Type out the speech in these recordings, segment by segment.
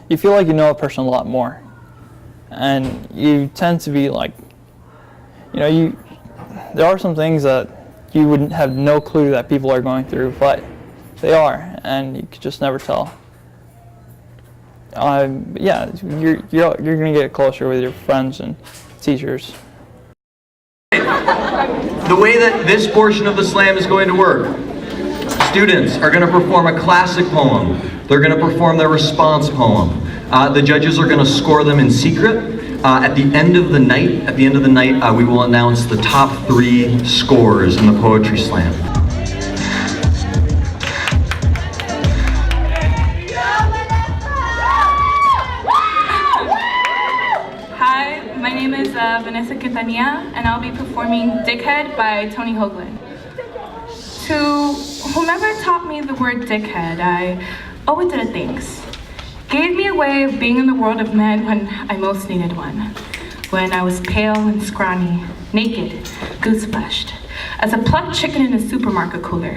you feel like you know a person a lot more, and you tend to be like, there are some things that you wouldn't have no clue that people are going through, but they are, and you could just never tell. Yeah, you're gonna get closer with your friends and teachers. The way that this portion of the slam is going to work, students are going to perform a classic poem. They're going to perform their response poem. The judges are going to score them in secret. At the end of the night, we will announce the top 3 scores in the poetry slam. Hi, my name is Vanessa Quintanilla, and I'll be performing Dickhead by Tony Hoagland. To whomever taught me the word dickhead, I owe it to the thanks. Gave me a way of being in the world of men when I most needed one. When I was pale and scrawny, naked, goose-fleshed, as a plucked chicken in a supermarket cooler.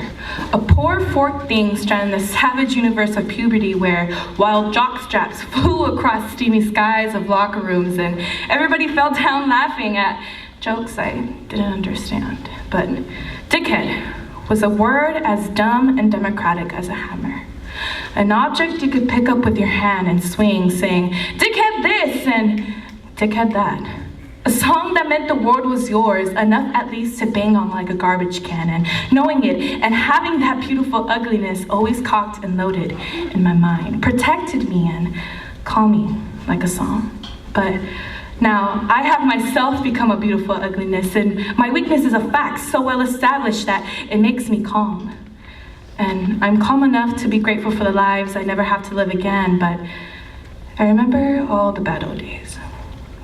A poor forked thing stranded in the savage universe of puberty where wild jockstraps flew across steamy skies of locker rooms and everybody fell down laughing at jokes I didn't understand. But dickhead was a word as dumb and democratic as a hammer. An object you could pick up with your hand and swing, saying, "Dickhead this," and "Dickhead that." A song that meant the world was yours, enough at least to bang on like a garbage can, and knowing it and having that beautiful ugliness always cocked and loaded in my mind, protected me and calming like a song. But now, I have myself become a beautiful ugliness, and my weakness is a fact so well established that it makes me calm. And I'm calm enough to be grateful for the lives I never have to live again, but I remember all the bad old days,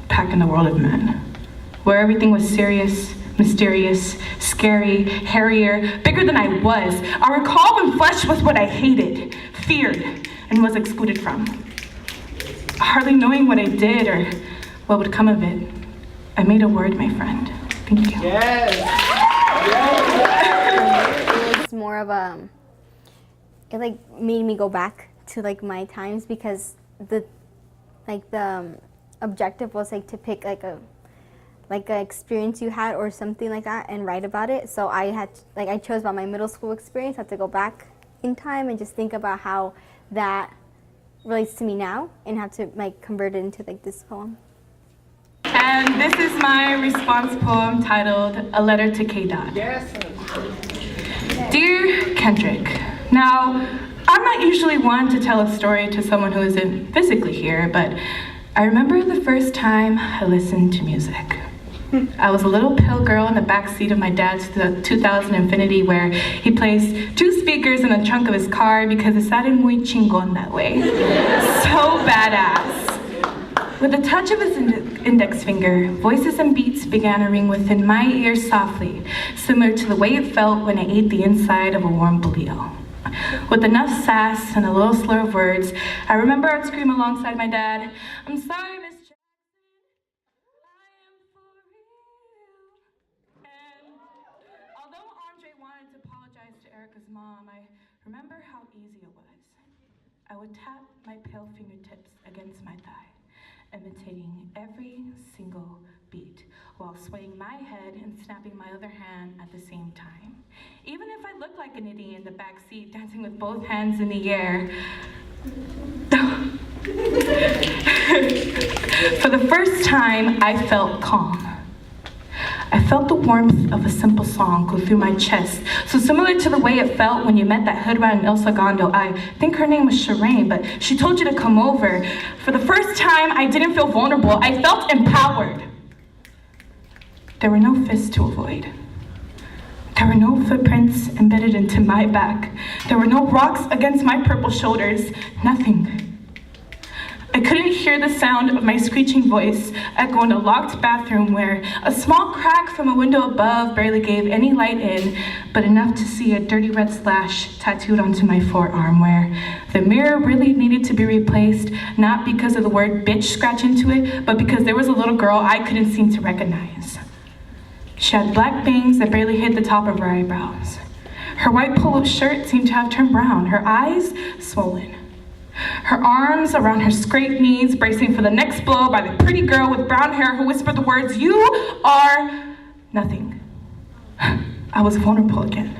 back in the world of men, where everything was serious, mysterious, scary, hairier, bigger than I was. I recall when flesh was what I hated, feared, and was excluded from. Hardly knowing what I did or what would come of it, I made a word, my friend. Thank you. Yes. It was more of it like made me go back to like my times, because the objective was like to pick like a experience you had or something like that and write about it. So I chose about my middle school experience. I had to go back in time and just think about how that relates to me now and have to like convert it into like this poem. And this is my response poem titled "A Letter to K-Dot." Yes. Dear Kendrick, now, I'm not usually one to tell a story to someone who isn't physically here, but I remember the first time I listened to music. I was a little pale girl in the back seat of my dad's 2000 Infiniti, where he placed 2 speakers in the trunk of his car because it sounded muy chingon that way. So badass. With the touch of his index finger, voices and beats began to ring within my ears softly, similar to the way it felt when I ate the inside of a warm bolillo. With enough sass and a little slur of words, I remember I'd scream alongside my dad, "I'm sorry, Miss Jackson, I am for real." And although Andre wanted to apologize to Erica's mom, I remember how easy it was. I would tap my pale fingertips against my thigh, imitating every single beat while swaying my head and snapping my other hand at the same time. Even if I looked like an idiot in the back seat dancing with both hands in the air. For the first time, I felt calm. I felt the warmth of a simple song go through my chest, so similar to the way it felt when you met that hood rat in El Segundo. I think her name was Shireen, but she told you to come over. For the first time, I didn't feel vulnerable. I felt empowered. There were no fists to avoid. There were no footprints embedded into my back. There were no rocks against my purple shoulders. Nothing. I couldn't hear the sound of my screeching voice echo in a locked bathroom where a small crack from a window above barely gave any light in, but enough to see a dirty red slash tattooed onto my forearm where the mirror really needed to be replaced, not because of the word bitch scratched into it, but because there was a little girl I couldn't seem to recognize. She had black bangs that barely hid the top of her eyebrows. Her white polo shirt seemed to have turned brown, her eyes swollen. her arms around her scraped knees, bracing for the next blow by the pretty girl with brown hair who whispered the words, "You are nothing." I was vulnerable again.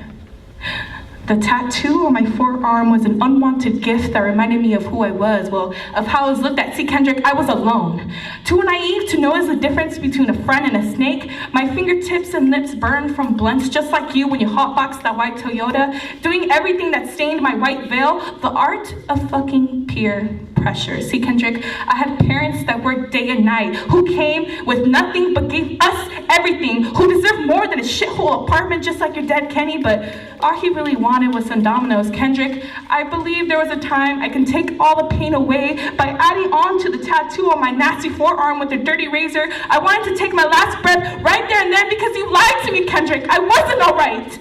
The tattoo on my forearm was an unwanted gift that reminded me of who I was, well, of how I was looked at. See, Kendrick, I was alone. Too naive to notice the difference between a friend and a snake. My fingertips and lips burned from blunts, just like you when you hotboxed that white Toyota, doing everything that stained my white veil. The art of fucking peer pressure. See, Kendrick, I had parents that worked day and night, who came with nothing but gave us everything, who deserved more than a shithole apartment just like your dad Kenny, but all he really wanted was some Domino's. Kendrick, I believe there was a time I can take all the pain away by adding on to the tattoo on my nasty forearm with a dirty razor. I wanted to take my last breath right there and then because you lied to me, Kendrick. I wasn't all right.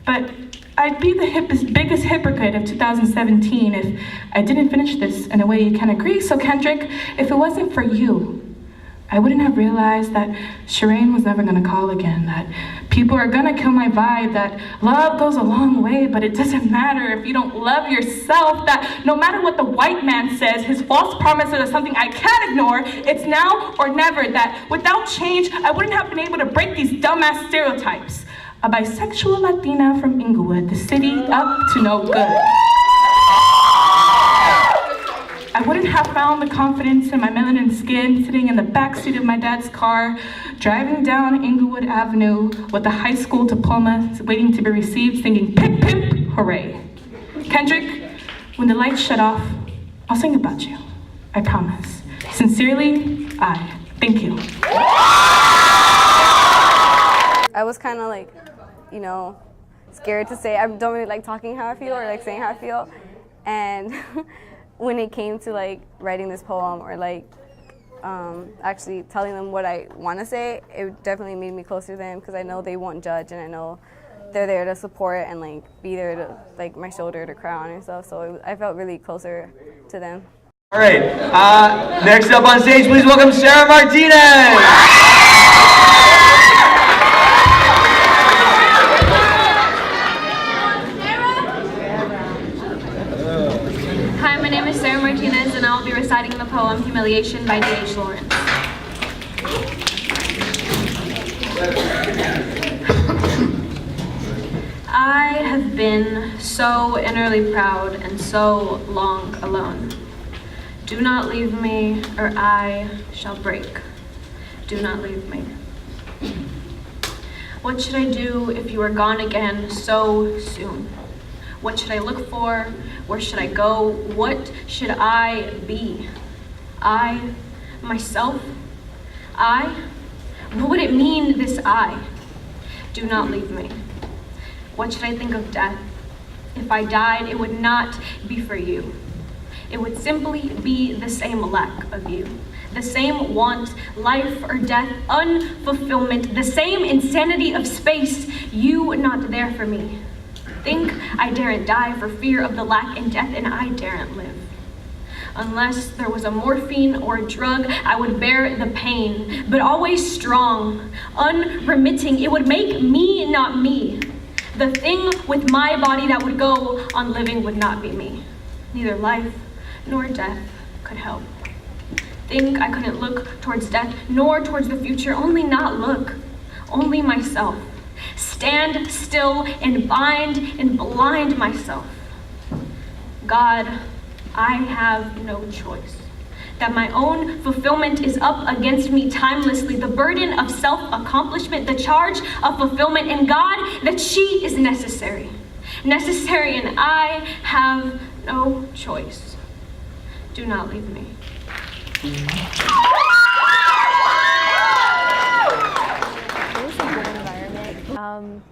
But I'd be the biggest hypocrite of 2017 if I didn't finish this in a way you can agree. So Kendrick, if it wasn't for you, I wouldn't have realized that Shireen was never gonna call again, that people are gonna kill my vibe, that love goes a long way, but it doesn't matter if you don't love yourself, that no matter what the white man says, his false promises are something I can't ignore, it's now or never, that without change, I wouldn't have been able to break these dumbass stereotypes. A bisexual Latina from Inglewood, the city up to no good. I wouldn't have found the confidence in my melanin skin sitting in the backseat of my dad's car, driving down Inglewood Avenue with a high school diploma waiting to be received, singing "Pip Pip Hooray." Kendrick, when the lights shut off, I'll sing about you. I promise. Sincerely, I. Thank you. I was kind of like, scared to say. I don't really like talking how I feel or like saying how I feel. And when it came to like writing this poem or like actually telling them what I want to say, it definitely made me closer to them because I know they won't judge and I know they're there to support and like be there to like my shoulder to cry on and stuff. So I felt really closer to them. All right, next up on stage, please welcome Sarah Martinez. Hi, my name is Sarah Martinez, and I will be reciting the poem Humiliation by D.H. Lawrence. I have been so innerly proud and so long alone. Do not leave me, or I shall break. Do not leave me. What should I do if you are gone again so soon? What should I look for? Where should I go? What should I be? I, myself? I? What would it mean, this I? Do not leave me. What should I think of death? If I died, it would not be for you. It would simply be the same lack of you. The same want, life or death, unfulfillment, the same insanity of space, you not there for me. Think I daren't die for fear of the lack and death, and I daren't live. Unless there was a morphine or a drug, I would bear the pain, but always strong, unremitting. It would make me not me. The thing with my body that would go on living would not be me. Neither life nor death could help. Think I couldn't look towards death nor towards the future, only not look, only myself. Stand still and bind and blind myself. God, I have no choice. That my own fulfillment is up against me timelessly. The burden of self-accomplishment, the charge of fulfillment, and God, that she is necessary. Necessary, and I have no choice. Do not leave me. It was a good environment.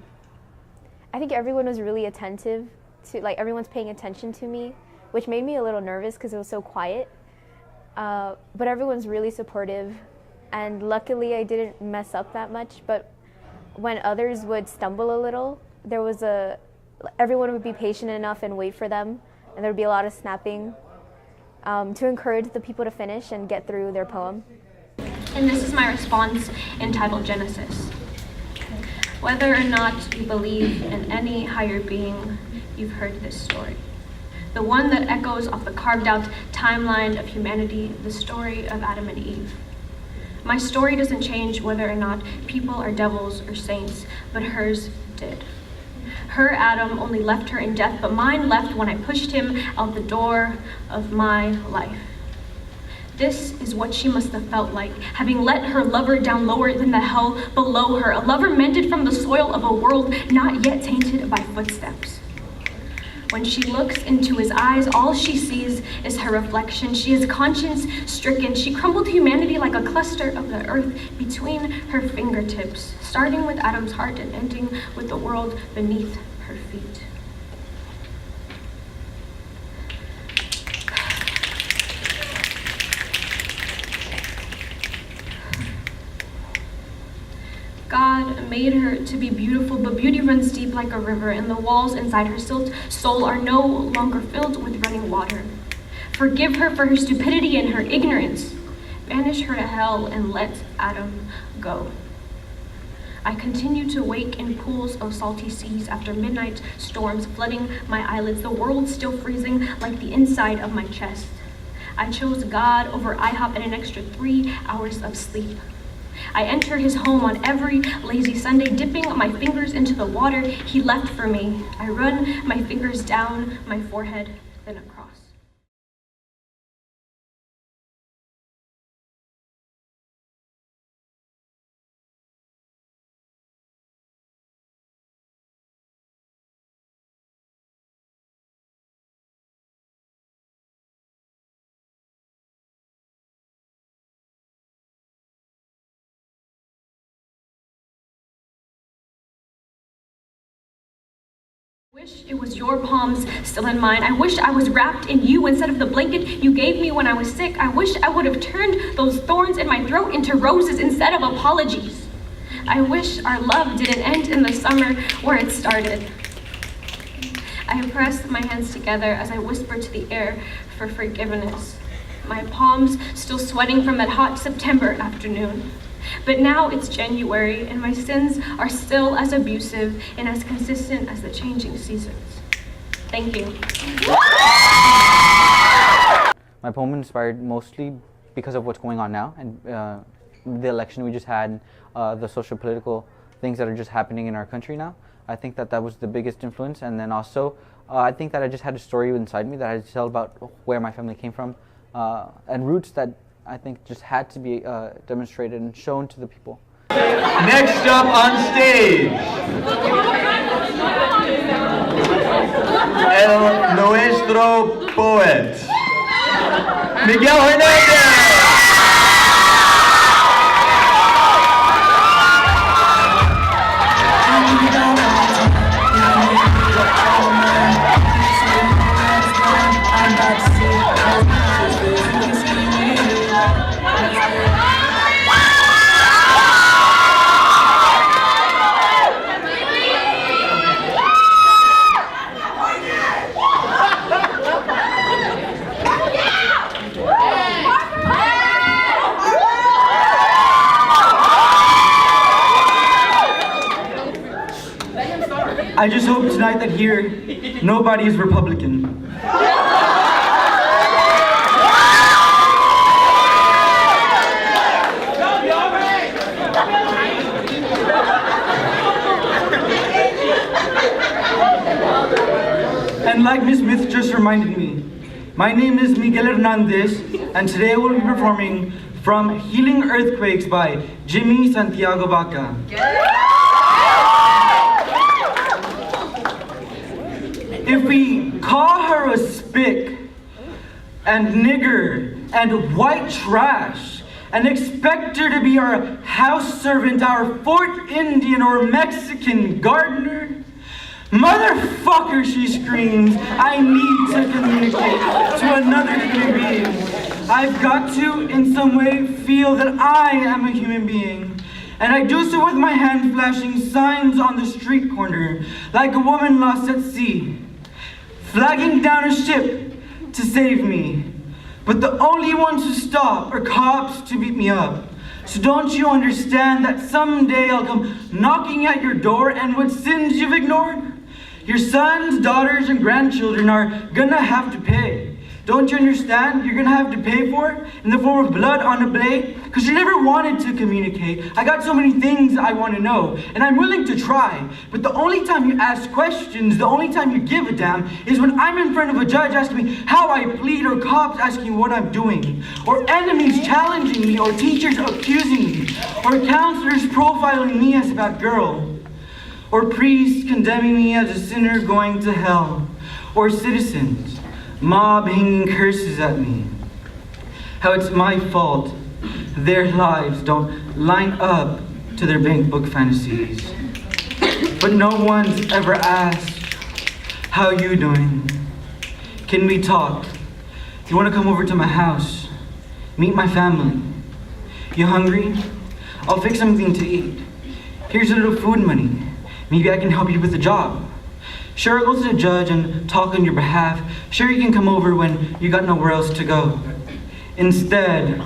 I think everyone was really attentive to, like, everyone's paying attention to me, which made me a little nervous because it was so quiet. But everyone's really supportive, and luckily I didn't mess up that much. But when others would stumble a little, everyone would be patient enough and wait for them, and there would be a lot of snapping to encourage the people to finish and get through their poem. And this is my response entitled Genesis. Whether or not you believe in any higher being, you've heard this story. the one that echoes off the carved out timeline of humanity, the story of Adam and Eve. My story doesn't change whether or not people are devils or saints, but hers did. Her Adam only left her in death, but mine left when I pushed him out the door of my life. This is what she must have felt like, having let her lover down lower than the hell below her, a lover mended from the soil of a world not yet tainted by footsteps. When she looks into his eyes, all she sees is her reflection. She is conscience-stricken. She crumbled humanity like a cluster of the earth between her fingertips, starting with Adam's heart and ending with the world beneath her feet. God made her to be beautiful, but beauty runs deep like a river, and the walls inside her soul are no longer filled with running water. Forgive her for her stupidity and her ignorance. Banish her to hell and let Adam go. I continue to wake in pools of salty seas after midnight storms flooding my eyelids, the world still freezing like the inside of my chest. I chose God over IHOP and an extra 3 hours of sleep. I enter his home on every lazy Sunday, dipping my fingers into the water he left for me. I run my fingers down my forehead, then across. I wish it was your palms still in mine. I wish I was wrapped in you instead of the blanket you gave me when I was sick. I wish I would have turned those thorns in my throat into roses instead of apologies. I wish our love didn't end in the summer where it started. I press my hands together as I whisper to the air for forgiveness. My palms still sweating from that hot September afternoon. But now it's January, and my sins are still as abusive and as consistent as the changing seasons. Thank you. My poem inspired mostly because of what's going on now, and the election we just had, the social political things that are just happening in our country now. I think that was the biggest influence, and then also I think that I just had a story inside me that I had to tell about where my family came from, and roots that I think just had to be demonstrated and shown to the people. Next up on stage, el nuestro poet, Miguel Hernandez. I just hope tonight that here, nobody is Republican. And like Miss Smith just reminded me, my name is Miguel Hernandez, and today I will be performing from Healing Earthquakes by Jimmy Santiago Vaca. If we call her a spick and nigger and white trash and expect her to be our house servant, our Fort Indian or Mexican gardener, motherfucker, she screams, I need to communicate to another human being. I've got to, in some way, feel that I am a human being. And I do so with my hand flashing signs on the street corner, like a woman lost at sea, flagging down a ship to save me. But the only ones who stop are cops to beat me up. So don't you understand that someday I'll come knocking at your door, and what sins you've ignored, Your sons, daughters, and grandchildren are gonna have to pay. Don't you understand? You're gonna have to pay for it in the form of blood on a blade, because you never wanted to communicate. I got so many things I want to know, and I'm willing to try. But the only time you ask questions, the only time you give a damn, is when I'm in front of a judge asking me how I plead, or cops asking what I'm doing, or enemies challenging me, or teachers accusing me, or counselors profiling me as a bad girl, or priests condemning me as a sinner going to hell, or citizens mob hanging curses at me. How it's my fault their lives don't line up to their bank book fantasies. But no one's ever asked, how you doing? Can we talk? You wanna come over to my house? Meet my family? You hungry? I'll fix something to eat. Here's a little food money. Maybe I can help you with a job. Sure, I'll go to the judge and talk on your behalf. Sure, you can come over when you got nowhere else to go. Instead,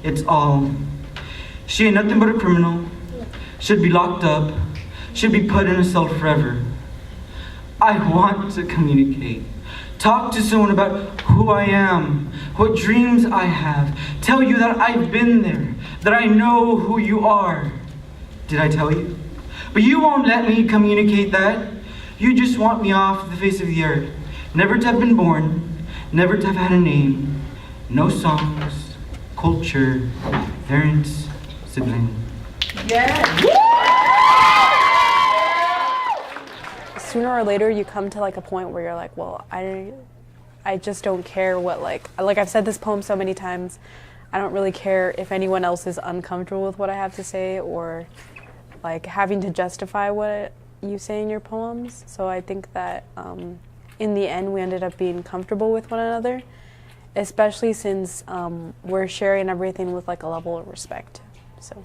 it's all. She ain't nothing but a criminal, should be locked up, should be put in a cell forever. I want to communicate. Talk to someone about who I am, what dreams I have. Tell you that I've been there, that I know who you are. Did I tell you? But you won't let me communicate that. You just want me off the face of the earth. Never to have been born, never to have had a name. No songs, culture, parents, sibling. Sooner or later you come to like a point where you're like, well, I just don't care what like I've said this poem so many times, I don't really care if anyone else is uncomfortable with what I have to say or like having to justify what you say in your poems. So I think that in the end we ended up being comfortable with one another, especially since we're sharing everything with like a level of respect. So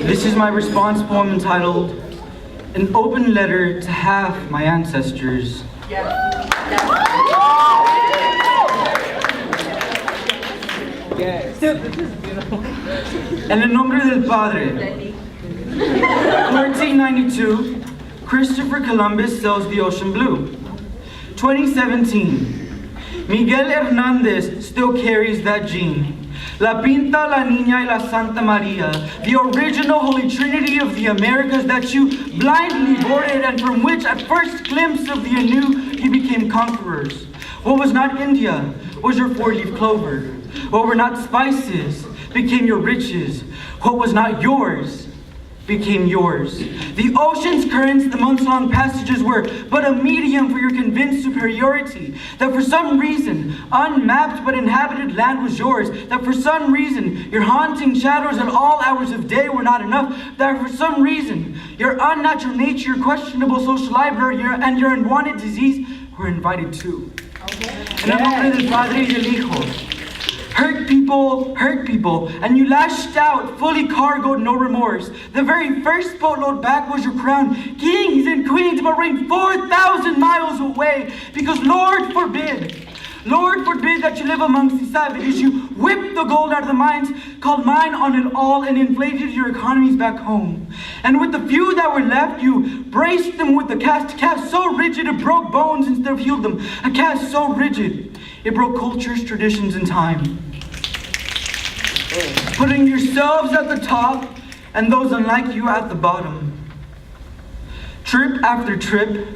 This is my response poem entitled An Open Letter to Half My Ancestors. En el nombre del Padre. 1492, Christopher Columbus sails the ocean blue. 2017, Miguel Hernandez still carries that gene. La Pinta, La Niña, y La Santa Maria, the original Holy Trinity of the Americas that you blindly boarded and from which at first glimpse of the anew you became conquerors. What was not India was your four-leaf clover. What were not spices became your riches. What was not yours became yours. The ocean's currents, the months-long passages were but a medium for your convinced superiority. That for some reason, unmapped but inhabited land was yours. That for some reason, your haunting shadows at all hours of day were not enough. That for some reason, your unnatural nature, your questionable social library, and your unwanted disease were invited too. En el nombre del Padre y del Hijo. Hurt people, and you lashed out, fully cargoed, no remorse. The very first boatload back was your crown. Kings and queens but reigned 4,000 miles away, because Lord forbid that you live amongst the savages. You whipped the gold out of the mines, called mine on it all, and inflated your economies back home. And with the few that were left, you braced them with a cast so rigid it broke bones instead of healed them. A cast so rigid it broke cultures, traditions, and time. Putting yourselves at the top and those unlike you at the bottom. Trip after trip,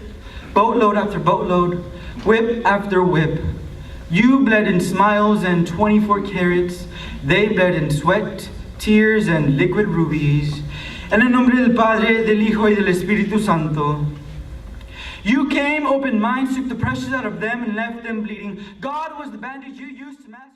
boatload after boatload, whip after whip. You bled in smiles and 24 carats. They bled in sweat, tears, and liquid rubies. En el nombre del Padre, del Hijo, y del Espíritu Santo. You came, open minds, took the precious out of them, and left them bleeding. God was the bandage you used to mask.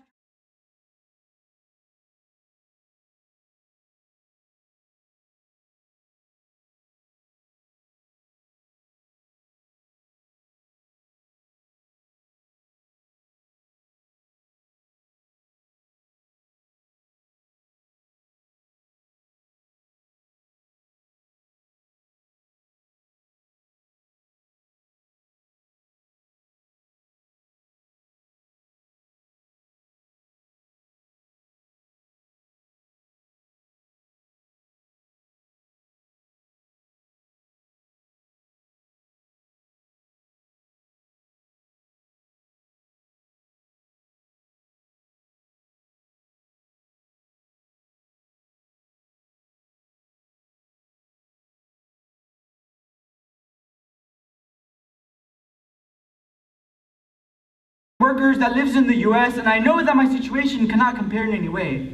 workers that lives in the US, and I know that my situation cannot compare in any way.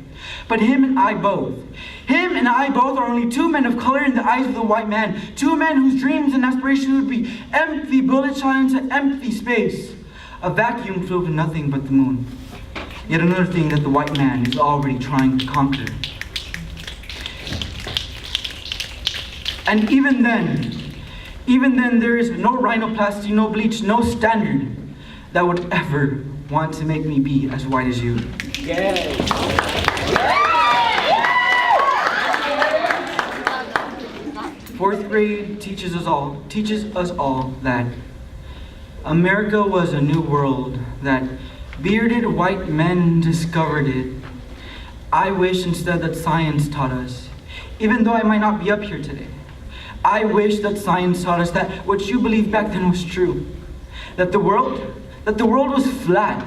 But him and I both are only two men of color in the eyes of the white man. Two men whose dreams and aspirations would be empty bullet shot into empty space. A vacuum filled with nothing but the moon. Yet another thing that the white man is already trying to conquer. And even then there is no rhinoplasty, no bleach, no standard that would ever want to make me be as white as you. Fourth grade teaches us all that America was a new world, that bearded white men discovered it. I wish instead that science taught us, even though I might not be up here today. I wish that science taught us that what you believed back then was true. That the world was flat.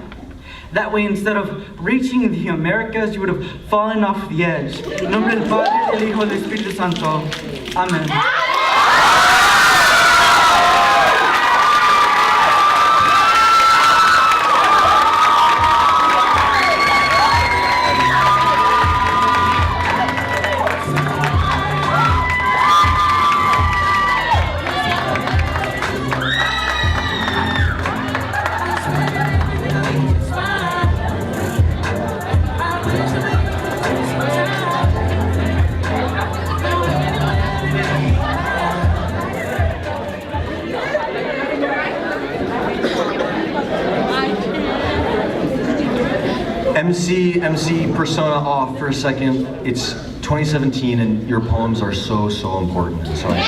That way, instead of reaching the Americas, you would have fallen off the edge. En nombre del Padre, del Hijo, del Espíritu Santo. Amen. MC persona off for a second. It's 2017 and your poems are so important. So I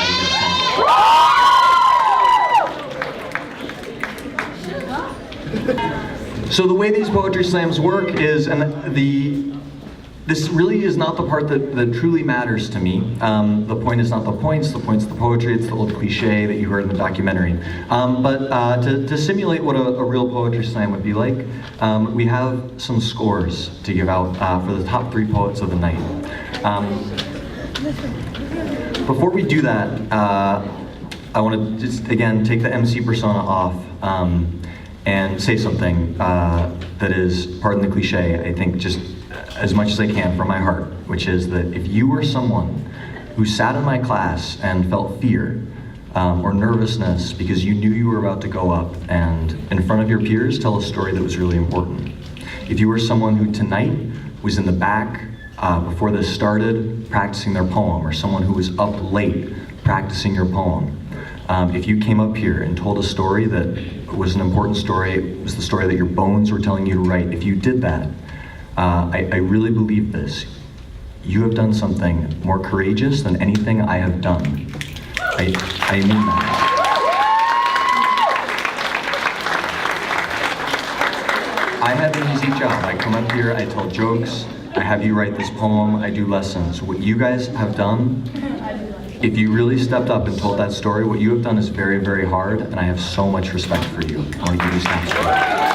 So the way these poetry slams work is, this really is not the part that truly matters to me. The point is not the points, the point's the poetry. It's the old cliche that you heard in the documentary. But to simulate what a real poetry slam would be like, we have some scores to give out for the top 3 poets of the night. Before we do that, I want to just, again, take the MC persona off and say something that is, pardon the cliche, I think just as much as I can from my heart, which is that if you were someone who sat in my class and felt fear or nervousness because you knew you were about to go up and in front of your peers tell a story that was really important. If you were someone who tonight was in the back before this started practicing their poem, or someone who was up late practicing your poem, if you came up here and told a story that was an important story, it was the story that your bones were telling you to write, if you did that, I really believe this. You have done something more courageous than anything I have done. I mean that. I have an easy job. I come up here, I tell jokes, I have you write this poem, I do lessons. What you guys have done, if you really stepped up and told that story, what you have done is very hard, and I have so much respect for you. I want to give you some respect.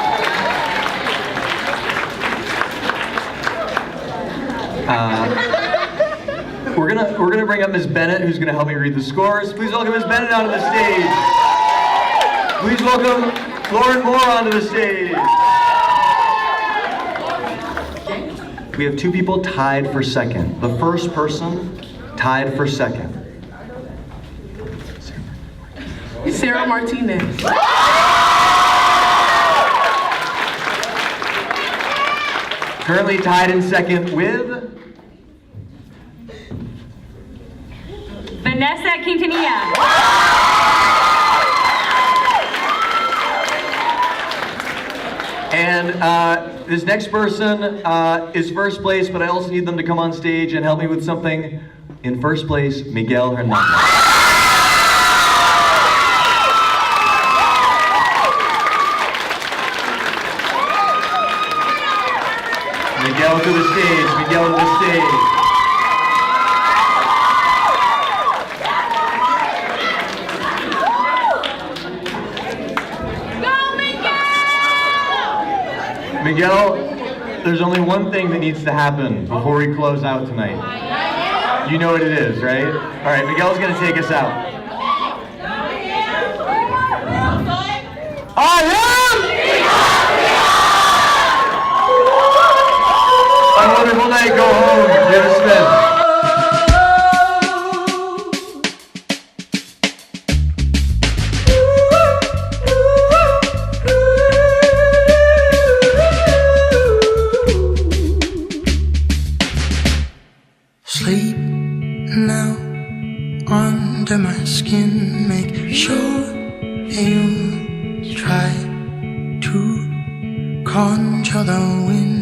We're gonna bring up Ms. Bennett, who's gonna help me read the scores. Please welcome Ms. Bennett onto the stage. Please welcome Lauren Moore onto the stage. We have 2 people tied for second. The first person tied for second. Sarah Martinez. Currently tied in second with Vanessa Quintanilla. And this next person is first place, but I also need them to come on stage and help me with something. In first place, Miguel Hernandez. Miguel to the stage, Miguel to the stage. Miguel, there's only one thing that needs to happen before we close out tonight. You know what it is, right? All right, Miguel's gonna take us out. I am right, go home. You're dismissed. Sleep now under my skin. Make sure you try to conjure the wind.